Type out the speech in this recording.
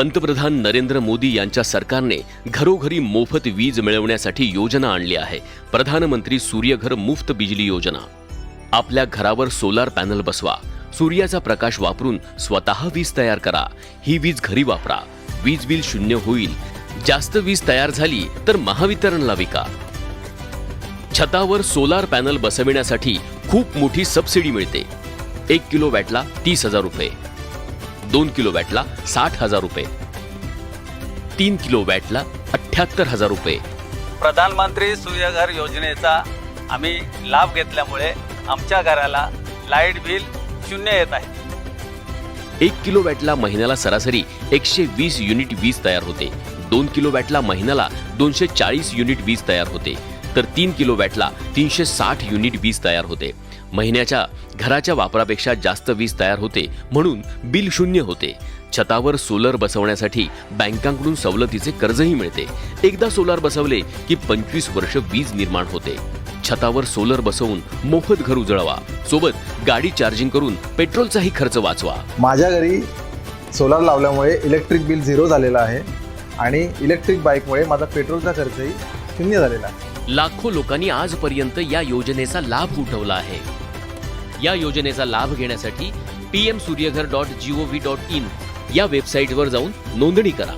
पंतप्रधान नरेंद्र मोदी यांच्या सरकारने घरोघरी मोफत वीज मिळवण्यासाठी योजना आणली आहे। प्रधानमंत्री सूर्यघर मुफ्त बिजली योजना। आपल्या घरावर सोलार पॅनल बसवा, सूर्याचा प्रकाश वापरून स्वतः वीज तयार करा। ही वीज घरी वापरा, वीज बिल शून्य होईल। जास्त वीज तयार झाली तर महावितरणला विका। छतावर सोलार पॅनल बसविण्यासाठी खूप मोठी सबसिडी मिळते। 1 किलोवॅटला 30,000 रुपये, 2 किलोवॅटला 60,000 रुपये, 3 किलोवॅटला 78,000 रुपये। प्रधानमंत्री सूर्यघर योजनेचा आम्ही लाभ घेतल्यामुळे आमच्या घराला लाईट बिल शून्य येत आहे। 1 किलोवॅटला महिन्याला सरासरी 120 युनिट वीज तयार होते। 2 किलोवॅटला महिन्याला 240 युनिट वीज तयार होते, तर 3 किलोवॅटला 360 युनिट वीज तयार होते। महिन्याच्या घराच्या वापरापेक्षा जास्त वीज तयार होते म्हणून बिल शून्य होते। छतावर सोलर बसवण्यासाठी बँकांकडून सवलतीचे कर्जही मिळते। एकदा सोलार बसवले की 25 वर्ष वीज निर्माण होते। छतावर सोलर बसवून मोफत घर उजळवा, सोबत गाडी चार्जिंग करून पेट्रोलचाही खर्च वाचवा। माझ्या घरी सोलार लावल्यामुळे इलेक्ट्रिक बिल 0 झालेलं आहे आणि इलेक्ट्रिक बाईकमुळे माझा पेट्रोलचा खर्चही शून्य झालेला आहे। लाखो लोकांनी आजपर्यंत या योजनेचा लाभ उठवला आहे। या योजनेचा लाभ घेण्यासाठी pmsuryaghar.gov.in या वेबसाईटवर जाऊन नोंदणी करा।